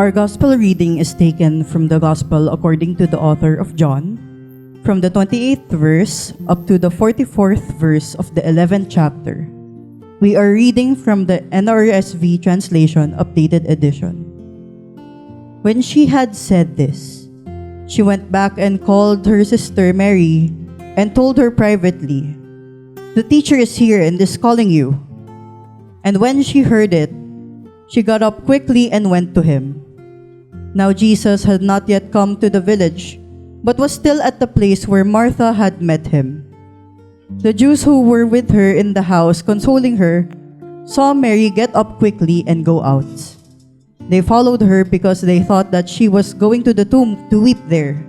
Our gospel reading is taken from the gospel according to the author of John, from the 28th verse up to the 44th verse of the 11th chapter. We are reading from the NRSV translation updated edition. When she had said this, she went back and called her sister Mary and told her privately, "The teacher is here and is calling you." And when she heard it, she got up quickly and went to him. Now Jesus had not yet come to the village, but was still at the place where Martha had met him. The Jews who were with her in the house consoling her saw Mary get up quickly and go out. They followed her because they thought that she was going to the tomb to weep there.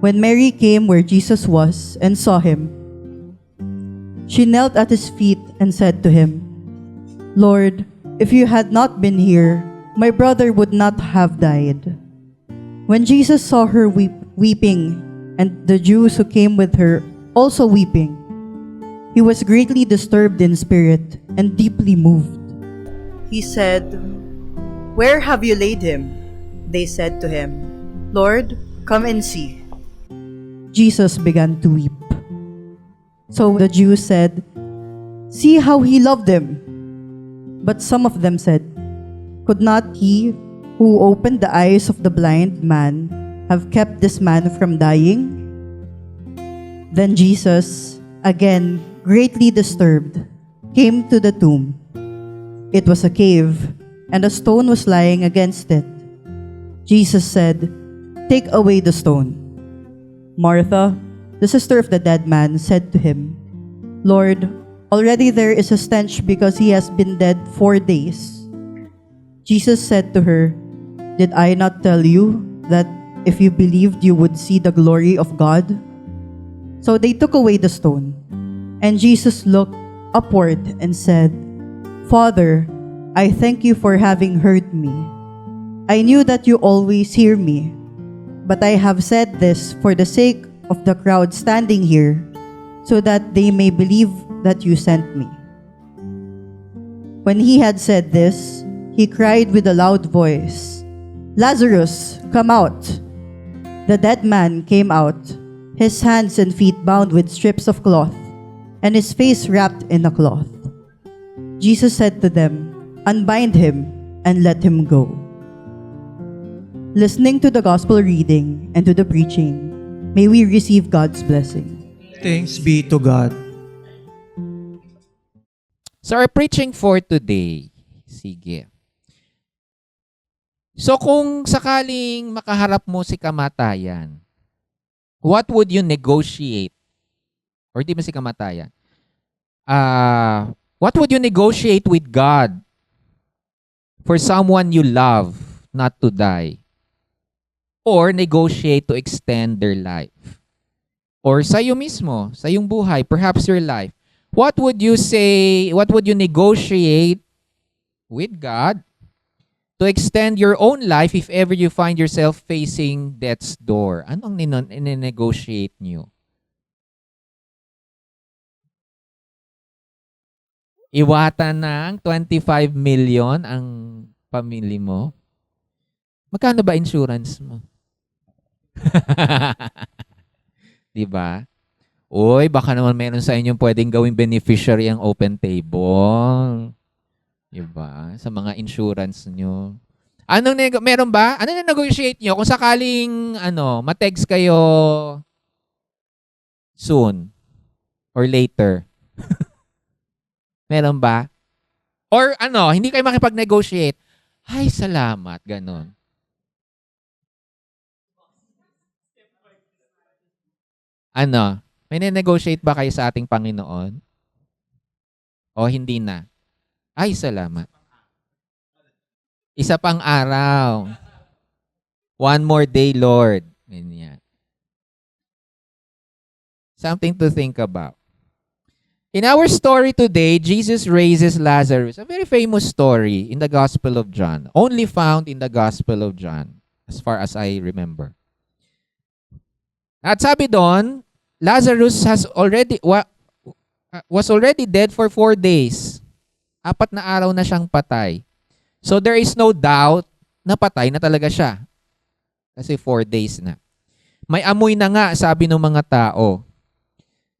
When Mary came where Jesus was and saw him, she knelt at his feet and said to him, "Lord, if you had not been here, my brother would not have died." When Jesus saw her weeping, and the Jews who came with her also weeping, he was greatly disturbed in spirit and deeply moved. He said, "Where have you laid him?" They said to him, "Lord, come and see." Jesus began to weep. So the Jews said, "See how he loved him." But some of them said, "Could not he who opened the eyes of the blind man have kept this man from dying?" Then Jesus, again greatly disturbed, came to the tomb. It was a cave, and a stone was lying against it. Jesus said, "Take away the stone." Martha, the sister of the dead man, said to him, "Lord, already there is a stench because he has been dead 4 days." Jesus said to her, "Did I not tell you that if you believed you would see the glory of God?" So they took away the stone, and Jesus looked upward and said, "Father, I thank you for having heard me. I knew that you always hear me, but I have said this for the sake of the crowd standing here, so that they may believe that you sent me." When he had said this, he cried with a loud voice, "Lazarus, come out!" The dead man came out, his hands and feet bound with strips of cloth, and his face wrapped in a cloth. Jesus said to them, "Unbind him and let him go." Listening to the gospel reading and to the preaching, may we receive God's blessing. Thanks be to God. So our preaching for today, sige. So kung sakaling makaharap mo si kamatayan, what would you negotiate? Or di ba si kamatayan? What would you negotiate with God for someone you love not to die? Or negotiate to extend their life? Or sa iyo mismo, sa iyong buhay, perhaps your life. What would you say, what would you negotiate with God to extend your own life if ever you find yourself facing death's door? Anong negotiate nyo? Iwatan ng 25 million ang pamilya mo? Magkano ba insurance mo? Diba? Uy, baka naman meron sa inyong pwedeng gawing beneficiary ang open table. Diba? Sa mga insurance nyo. Meron ba? Ano na negotiate nyo? Kung sakaling, matext kayo soon or later. Meron ba? Or hindi kayo makipag-negotiate. Ay, salamat. Ganon. May negotiate ba kayo sa ating Panginoon? O hindi na? Ay, salamat. Isa pang araw. One more day, Lord. Ganyan. Something to think about. In our story today, Jesus raises Lazarus. A very famous story in the Gospel of John. Only found in the Gospel of John, as far as I remember. At sabi doon, Lazarus was already dead for 4 days. 4 na araw na siyang patay. So there is no doubt napatay na talaga siya. Kasi 4 days na. May amoy na nga, sabi ng mga tao.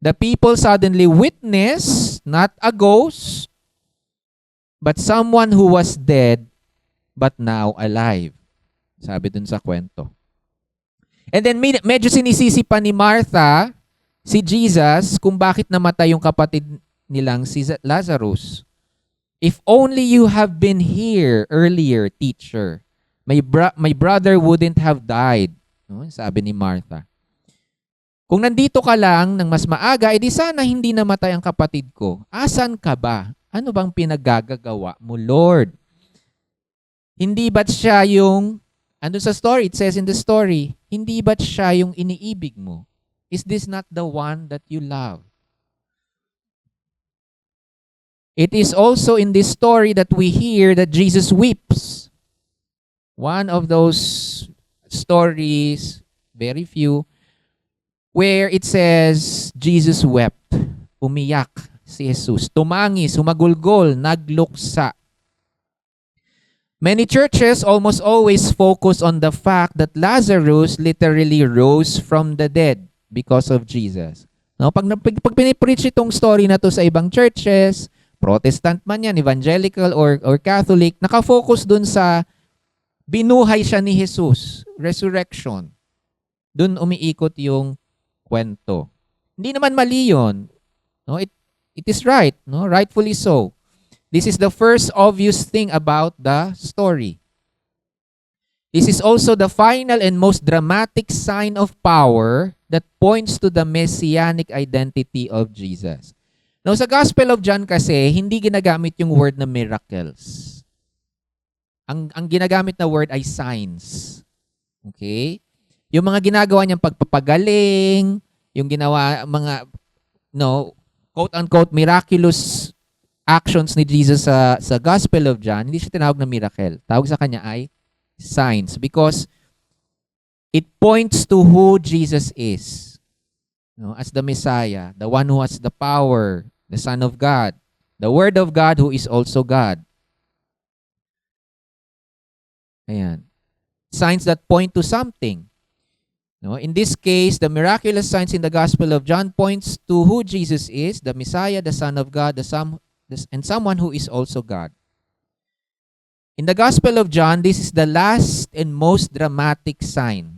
The people suddenly witnessed not a ghost, but someone who was dead but now alive. Sabi dun sa kwento. And then medyo sinisisi pa ni Martha si Jesus kung bakit namatay yung kapatid nilang si Lazarus. If only you have been here earlier, teacher, my brother wouldn't have died. No? Sabi ni Martha. Kung nandito ka lang ng mas maaga, edi sana hindi namatay ang kapatid ko. Asan ka ba? Ano bang pinaggagawa mo, Lord? Hindi ba't siya yung, andun sa story, it says in the story, hindi ba't siya yung iniibig mo? Is this not the one that you love? It is also in this story that we hear that Jesus weeps. One of those stories, very few, where it says Jesus wept, umiyak si Jesus, tumangis, humagulgol, nagluksa. Many churches almost always focus on the fact that Lazarus literally rose from the dead because of Jesus. No, pag pinipreach itong story na to sa ibang churches, Protestant man yan, evangelical or Catholic, nakafocus dun sa binuhay siya ni Jesus, resurrection. Dun umiikot yung kwento. Hindi naman mali yun. No, it is right, no? Rightfully so. This is the first obvious thing about the story. This is also the final and most dramatic sign of power that points to the messianic identity of Jesus. Now, sa Gospel of John kasi, hindi ginagamit yung word na miracles. Ang ginagamit na word ay signs. Okay? Yung mga ginagawa niyang pagpapagaling, yung ginawa, mga, quote-unquote, miraculous actions ni Jesus sa Gospel of John, hindi siya tinawag na miracle. Tawag sa kanya ay signs because it points to who Jesus is. As the Messiah, the one who has the power, the Son of God, the Word of God who is also God. Ayan. Signs that point to something. In this case, the miraculous signs in the Gospel of John points to who Jesus is, the Messiah, the Son of God, and someone who is also God. In the Gospel of John, this is the last and most dramatic sign.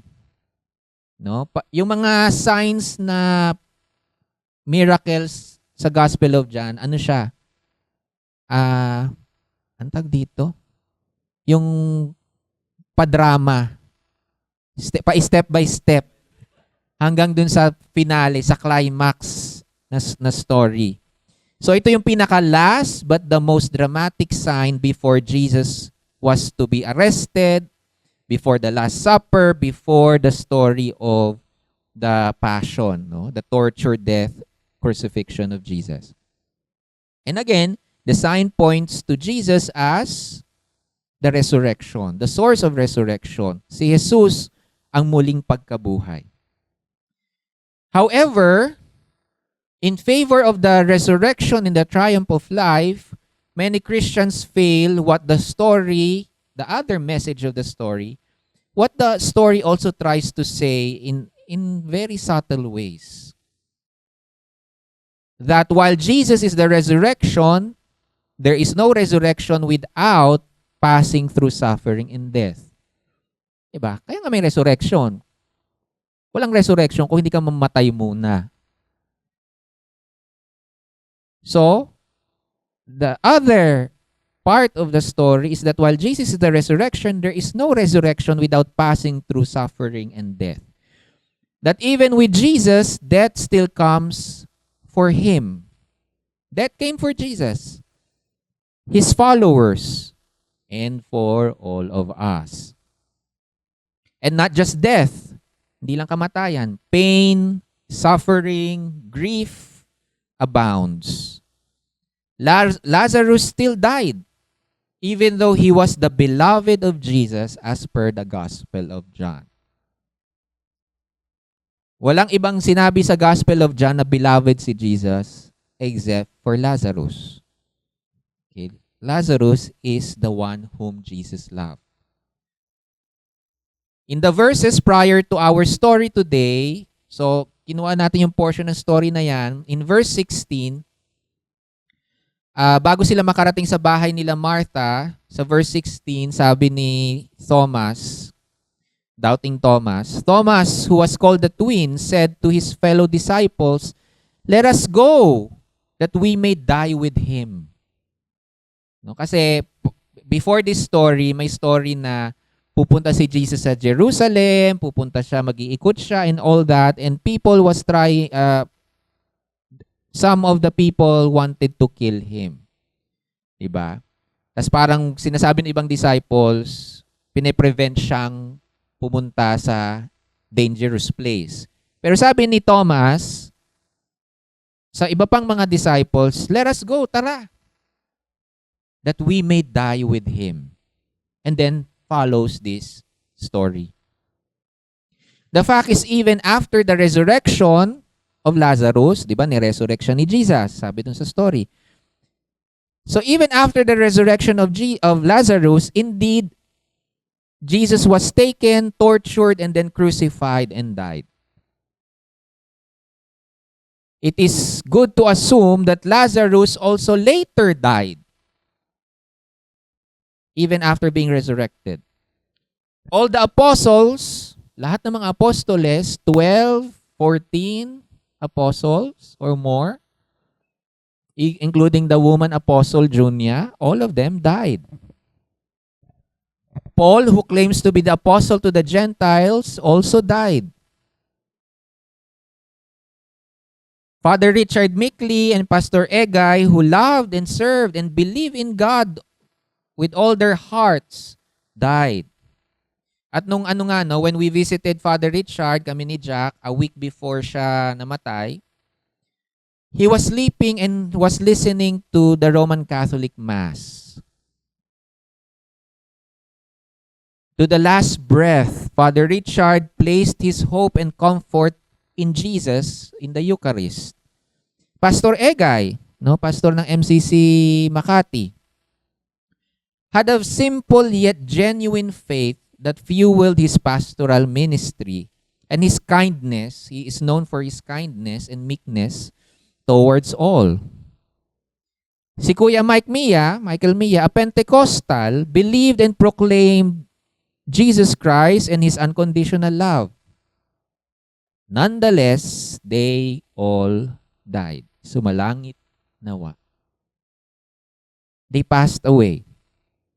Yung mga signs na miracles sa Gospel of John, ano siya? Antag dito? Yung padrama. Step by step. Hanggang dun sa finale, sa climax na story. So ito yung pinaka-last but the most dramatic sign before Jesus was to be arrested, before the Last Supper, before the story of the Passion, the torture, death, crucifixion of Jesus. And again, the sign points to Jesus as the resurrection, the source of resurrection. Si Jesus ang muling pagkabuhay. However, in favor of the resurrection and the triumph of life, many Christians fail what the story, the other message of the story, what the story also tries to say in very subtle ways. That while Jesus is the resurrection, there is no resurrection without passing through suffering and death. Diba? Kaya nga may resurrection. Walang resurrection kung hindi ka mamatay muna. So, the other part of the story is that while Jesus is the resurrection, there is no resurrection without passing through suffering and death. That even with Jesus, death still comes for Him. Death came for Jesus, His followers, and for all of us. And not just death, hindi lang kamatayan, pain, suffering, grief abounds. Lazarus still died, even though he was the beloved of Jesus as per the Gospel of John. Walang ibang sinabi sa Gospel of John na beloved si Jesus except for Lazarus. Okay. Lazarus is the one whom Jesus loved. In the verses prior to our story today, so kinuha natin yung portion ng story na yan, in verse 16, bago sila makarating sa bahay nila Martha, sa verse 16, sabi ni Thomas, doubting Thomas, Thomas, who was called the twin, said to his fellow disciples, "Let us go, that we may die with him." No, kasi before this story, may story na pupunta si Jesus sa Jerusalem, pupunta siya, mag-iikot siya and all that, and people was trying, some of the people wanted to kill him. Diba? Tapos parang sinasabi ng ibang disciples, pine-prevent siyang pumunta sa dangerous place. Pero sabi ni Thomas, sa iba pang mga disciples, "Let us go, tara, that we may die with him." And then follows this story. The fact is, even after the resurrection of Lazarus, di ba, ni-resurrect siya ni Jesus, sabi dun sa story. So even after the resurrection of Lazarus, indeed, Jesus was taken, tortured, and then crucified and died. It is good to assume that Lazarus also later died, even after being resurrected. All the apostles, lahat ng mga apostoles, 12, 14 apostles or more, including the woman apostle Junia, all of them died. Paul, who claims to be the apostle to the Gentiles, also died. Father Richard Mickley and Pastor Egay, who loved and served and believed in God with all their hearts, died. At nung when we visited Father Richard, kami ni Jack, a week before siya namatay, he was sleeping and was listening to the Roman Catholic Mass. To the last breath, Father Richard placed his hope and comfort in Jesus in the Eucharist. Pastor Egay, pastor ng MCC Makati, had a simple yet genuine faith that fueled his pastoral ministry and his kindness. He is known for his kindness and meekness towards all. Si Kuya Michael Mia, a Pentecostal, believed and proclaimed Jesus Christ and his unconditional love. Nonetheless, they all died. Sumalangit nawa. They passed away.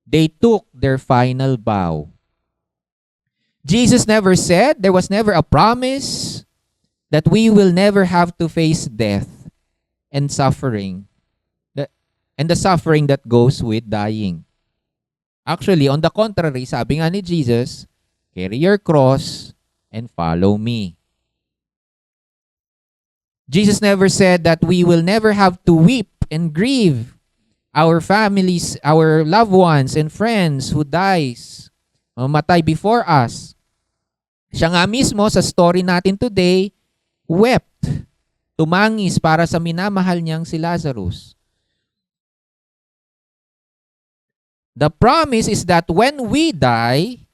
They took their final bow. Jesus never said, there was never a promise that we will never have to face death and suffering, and the suffering that goes with dying. Actually, on the contrary, sabi nga ni Jesus, carry your cross and follow me. Jesus never said that we will never have to weep and grieve our families, our loved ones and friends who dies, mamatay before us. Siya nga mismo sa story natin today, wept, tumangis para sa minamahal niyang si Lazarus. The promise is that when we die,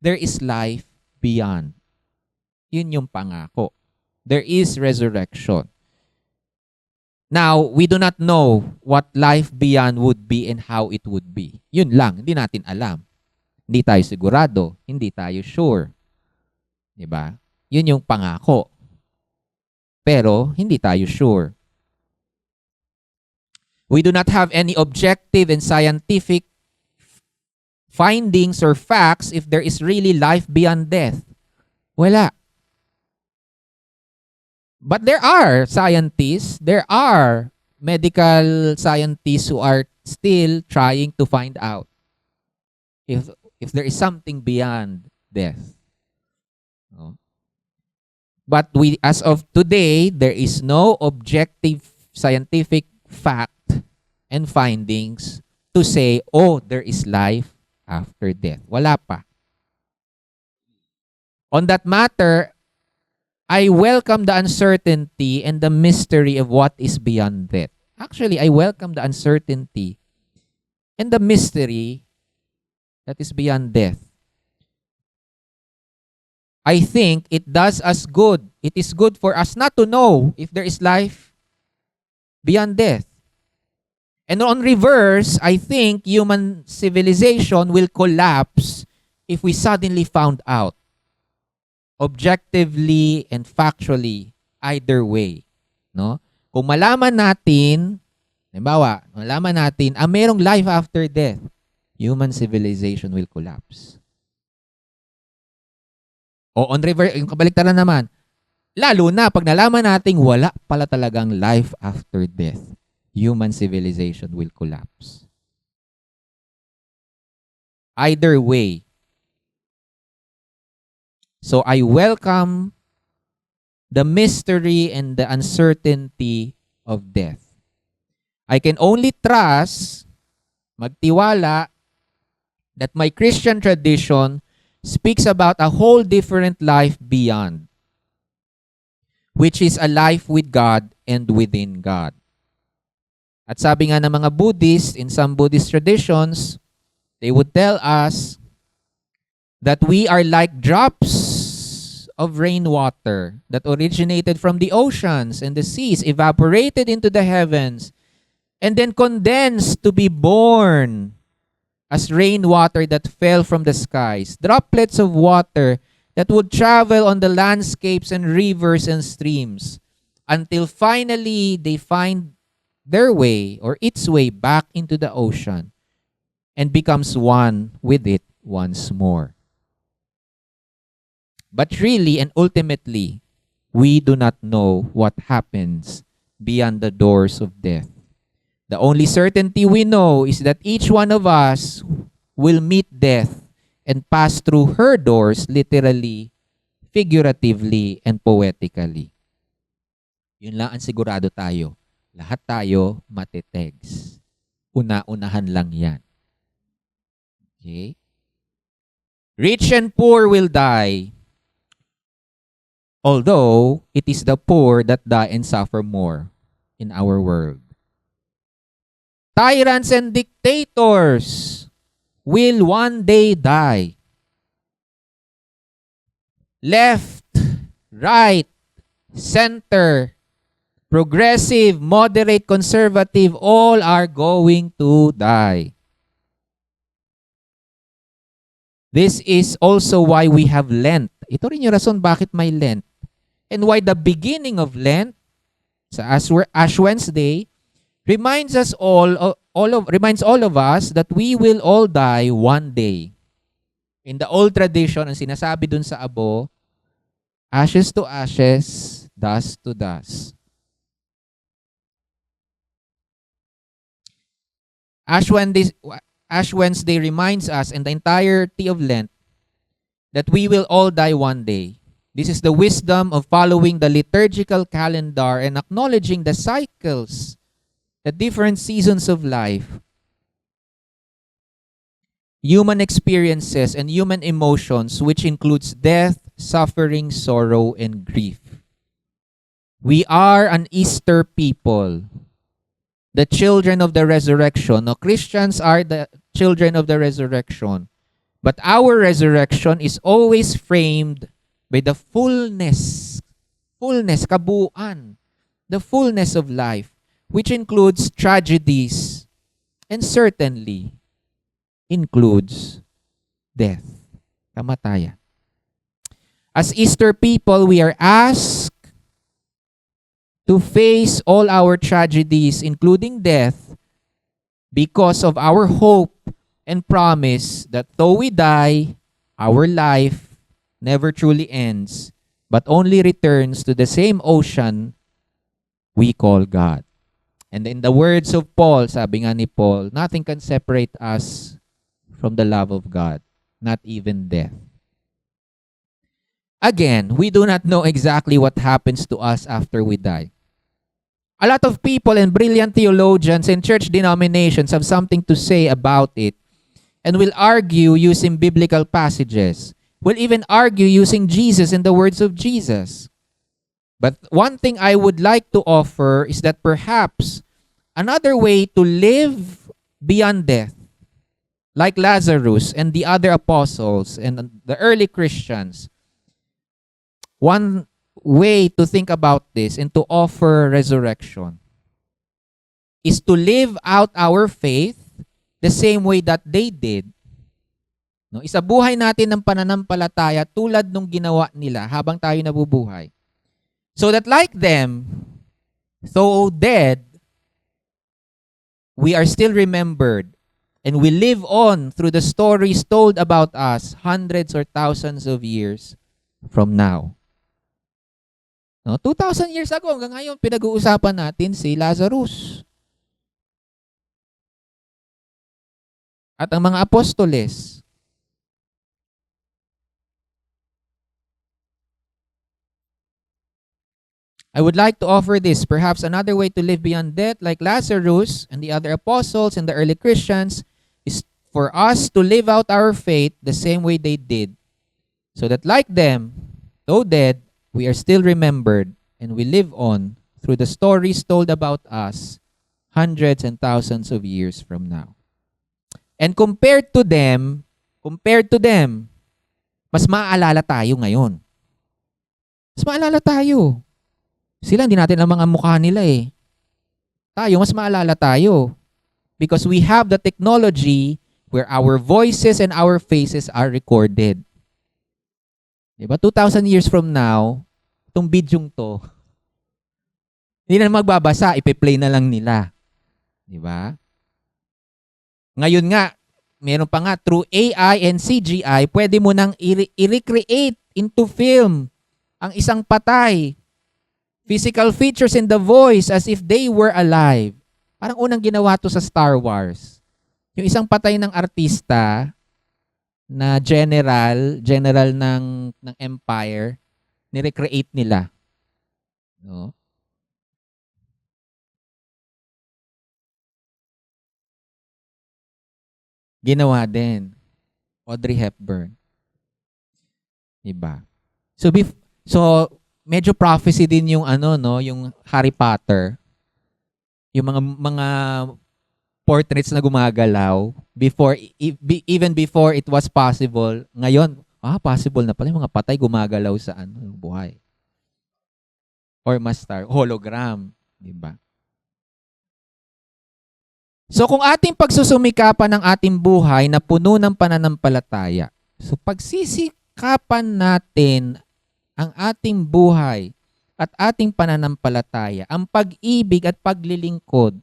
there is life beyond. Yun yung pangako. There is resurrection. Now, we do not know what life beyond would be and how it would be. Yun lang, hindi natin alam. Hindi tayo sigurado, hindi tayo sure. Diba? Yun yung pangako. Pero, hindi tayo sure. We do not have any objective and scientific findings or facts if there is really life beyond death. Wala. But there are scientists, there are medical scientists who are still trying to find out if there is something beyond death. No? But as of today, there is no objective scientific fact and findings to say, oh, there is life after death. Wala pa. On that matter, I welcome the uncertainty and the mystery of what is beyond death. Actually, I welcome the uncertainty and the mystery that is beyond death. I think it does us good. It is good for us not to know if there is life beyond death. And on reverse, I think human civilization will collapse if we suddenly found out, objectively and factually, either way. No? Kung malaman natin, halimbawa, malaman natin, merong life after death, human civilization will collapse. O on reverse, yung kabaliktaran naman, lalo na pag nalaman natin wala pala talagang life after death, human civilization will collapse. Either way. So I welcome the mystery and the uncertainty of death. I can only trust, magtiwala, that my Christian tradition speaks about a whole different life beyond, which is a life with God and within God. At sabi nga ng mga Buddhists, in some Buddhist traditions, they would tell us that we are like drops of rainwater that originated from the oceans and the seas, evaporated into the heavens, and then condensed to be born as rainwater that fell from the skies, droplets of water that would travel on the landscapes and rivers and streams until finally they find their way or its way back into the ocean and becomes one with it once more. But really and ultimately, we do not know what happens beyond the doors of death. The only certainty we know is that each one of us will meet death and pass through her doors literally, figuratively, and poetically. Yun lang ang sigurado tayo. Lahat tayo matitegs. Una-unahan lang yan. Okay? Rich and poor will die, although it is the poor that die and suffer more in our world. Tyrants and dictators will one day die. Left, right, center, progressive, moderate, conservative, all are going to die. This is also why we have Lent. Ito rin yung rason bakit may Lent. And why the beginning of Lent, sa Ash Wednesday, reminds all of us that we will all die one day. In the old tradition, ang sinasabi dun sa abo, ashes to ashes, dust to dust. Ash Wednesday reminds us, and the entirety of Lent, that we will all die one day. This is the wisdom of following the liturgical calendar and acknowledging the cycles, the different seasons of life, human experiences and human emotions, which includes death, suffering, sorrow, and grief. We are an Easter people, the children of the resurrection. No, Christians are the children of the resurrection. But our resurrection is always framed by the fullness, kabuuan, the fullness of life, which includes tragedies and certainly includes death, kamatayan. As Easter people, we are asked to face all our tragedies, including death, because of our hope and promise that though we die, our life never truly ends, but only returns to the same ocean we call God. And in the words of Paul, sabi nga ni Paul, nothing can separate us from the love of God, not even death. Again, we do not know exactly what happens to us after we die. A lot of people and brilliant theologians and church denominations have something to say about it and will argue using biblical passages, will even argue using Jesus and the words of Jesus. But one thing I would like to offer is that perhaps another way to live beyond death, like Lazarus and the other apostles and the early Christians, one way to think about this and to offer resurrection is to live out our faith the same way that they did. No, isabuhay natin ng pananampalataya tulad nung ginawa nila habang tayo nabubuhay. So that like them, though dead, we are still remembered and we live on through the stories told about us hundreds or thousands of years from now. No, 2,000 years ago, hanggang ngayon, pinag-uusapan natin si Lazarus. At ang mga apostoles. I would like to offer this, perhaps another way to live beyond death, like Lazarus and the other apostles and the early Christians, is for us to live out our faith the same way they did. So that like them, though dead, we are still remembered and we live on through the stories told about us hundreds and thousands of years from now. And compared to them, mas maaalala tayo ngayon. Mas maalala tayo. Sila, hindi natin ang mga mukha nila eh. Tayo, mas maalala tayo. Because we have the technology where our voices and our faces are recorded. Diba? 2,000 years from now, itong bidyong to, hindi na magbabasa, ipe-play na lang nila. Diba? Ngayon nga, meron pa nga, through AI and CGI, pwede mo nang i-recreate into film ang isang patay. Physical features in the voice as if they were alive. Parang unang ginawa to sa Star Wars. Yung isang patay ng artista na general ng Empire, ni-recreate nila. No? Ginawa din. Audrey Hepburn. Diba? So medyo prophecy din yung yung Harry Potter. Yung mga portraits na gumagalaw even before it was possible. Ngayon, possible na pala yung mga patay gumagalaw sa buhay. Or hologram, di ba? So kung ating pagsusumikapan ng ating buhay na puno ng pananampalataya, so pagsisikapan natin ang ating buhay at ating pananampalataya, ang pag-ibig at paglilingkod,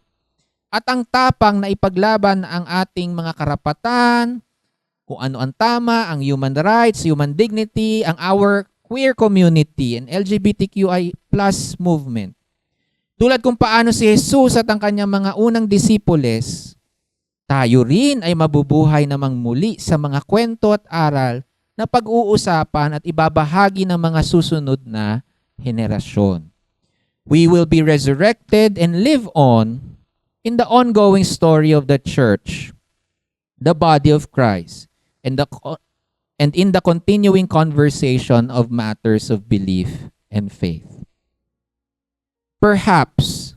at ang tapang na ipaglaban ang ating mga karapatan, kung ano ang tama, ang human rights, human dignity, ang our queer community and LGBTQI plus movement. Tulad kung paano si Jesus at ang kanyang mga unang disipules, tayo rin ay mabubuhay namang muli sa mga kwento at aral na pag-uusapan at ibabahagi ng mga susunod na henerasyon. We will be resurrected and live on in the ongoing story of the church, the body of Christ, and in the continuing conversation of matters of belief and faith. Perhaps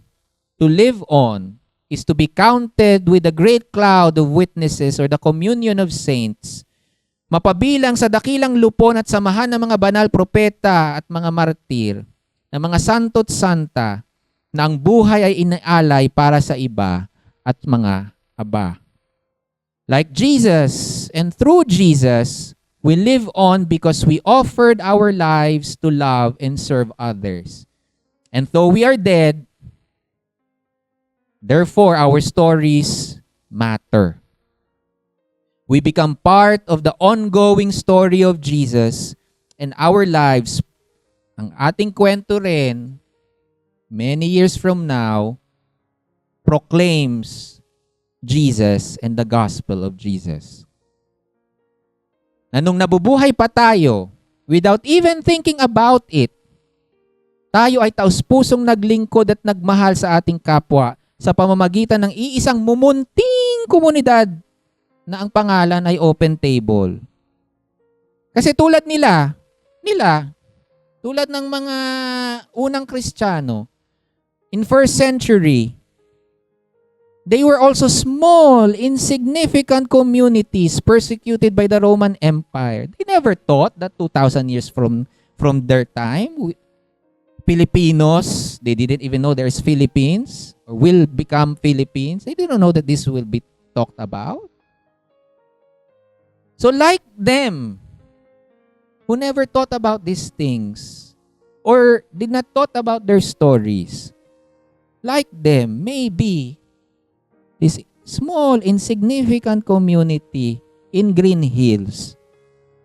to live on is to be counted with the great cloud of witnesses or the communion of saints, mapabilang sa dakilang lupon at samahan ng mga banal propeta at mga martir, ng mga santo't santa, na ang buhay ay inaalay para sa iba at mga aba. Like Jesus and through Jesus, we live on because we offered our lives to love and serve others. And though we are dead, therefore our stories matter. We become part of the ongoing story of Jesus, and our lives, ang ating kwento rin, many years from now, proclaims Jesus and the gospel of Jesus. Na nung nabubuhay pa tayo, without even thinking about it, tayo ay taus-pusong naglingkod at nagmahal sa ating kapwa sa pamamagitan ng iisang mumunting komunidad na ang pangalan ay Open Table. Kasi tulad nila, tulad ng mga unang Kristiyano, in first century, they were also small, insignificant communities persecuted by the Roman Empire. They never thought that 2,000 years from from their time. Filipinos, they didn't even know there's Philippines or will become Philippines. They didn't know that this will be talked about. So like them, who never thought about these things or did not thought about their stories, like them, maybe this small, insignificant community in Green Hills,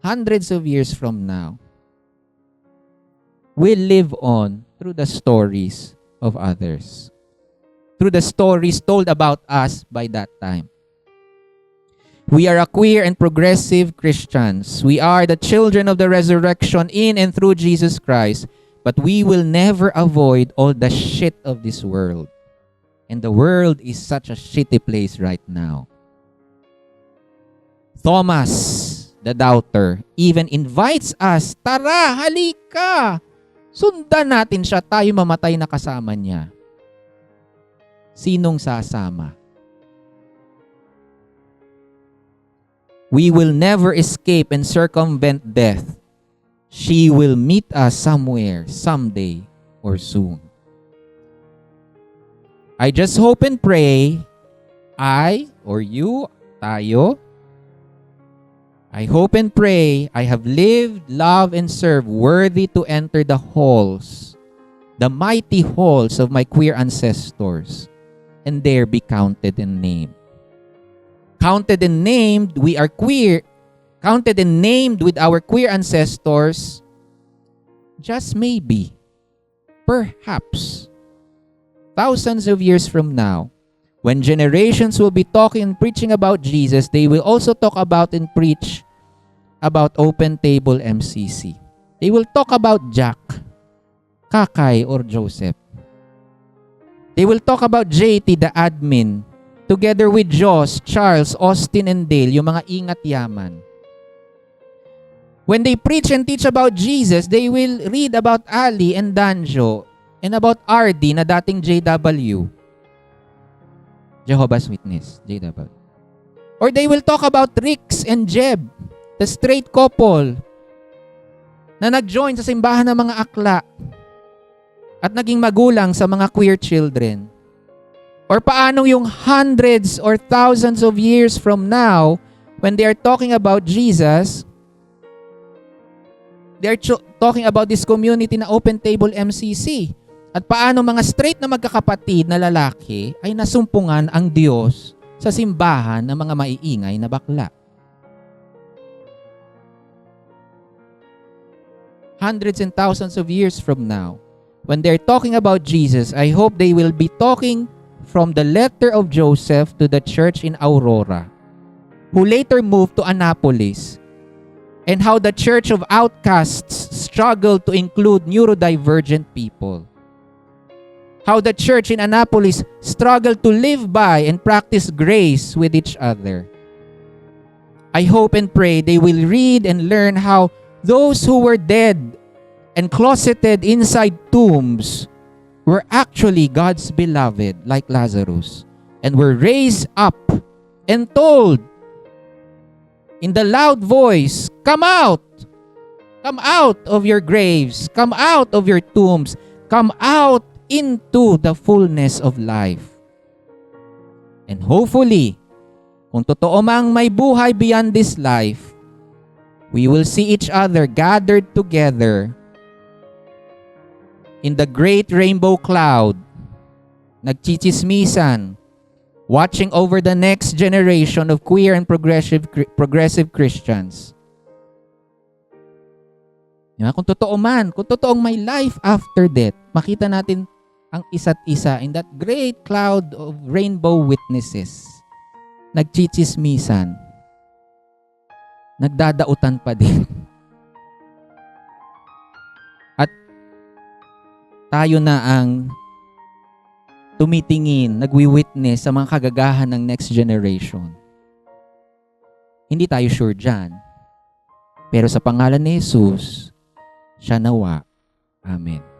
hundreds of years from now, will live on through the stories of others, through the stories told about us by that time. We are a queer and progressive Christians. We are the children of the resurrection in and through Jesus Christ, but we will never avoid all the shit of this world. And the world is such a shitty place right now. Thomas, the doubter, even invites us, tara, halika! Sundan natin siya, tayo mamatay na kasama niya. Sinong sasama? We will never escape and circumvent death. She will meet us somewhere, someday, or soon. I just hope and pray, I or you, tayo, I hope and pray I have lived, loved, and served worthy to enter the halls, the mighty halls of my queer ancestors, and there be counted and named. Counted and named, we are queer, counted and named with our queer ancestors, just maybe, perhaps, thousands of years from now, when generations will be talking and preaching about Jesus, they will also talk about and preach about Open Table MCC. They will talk about Jack, Kakay, or Joseph. They will talk about JT, the admin, together with Josh, Charles, Austin, and Dale, yung mga ingat yaman. When they preach and teach about Jesus, they will read about Ali and Danjo and about RD na dating JW. Jehovah's Witness, JW. Or they will talk about Rix and Jeb, the straight couple na nag-join sa simbahan ng mga akla at naging magulang sa mga queer children. Or paano yung hundreds or thousands of years from now, when they are talking about Jesus, they are talking about this community na Open Table MCC. At paano mga straight na magkakapatid na lalaki ay nasumpungan ang Diyos sa simbahan ng mga maiingay na bakla. Hundreds and thousands of years from now, when they're talking about Jesus, I hope they will be talking from the letter of Joseph to the church in Aurora, who later moved to Annapolis, and how the church of outcasts struggled to include neurodivergent people. How the church in Annapolis struggled to live by and practice grace with each other. I hope and pray they will read and learn how those who were dead and closeted inside tombs were actually God's beloved, like Lazarus, and were raised up and told in the loud voice, come out of your graves, come out of your tombs, come out into the fullness of life. And hopefully, kung totoo mang may buhay beyond this life, we will see each other gathered together in the great rainbow cloud, nagchichismisan, watching over the next generation of queer and progressive Christians. Kung totoo man, kung totoong may life after death, makita natin ang isa't isa in that great cloud of rainbow witnesses. Nagchichismisan. Nagdadautan pa din. At tayo na ang tumitingin, nagwi-witness sa mga kagagahan ng next generation. Hindi tayo sure dyan. Pero sa pangalan ni Jesus, siya nawa. Amen.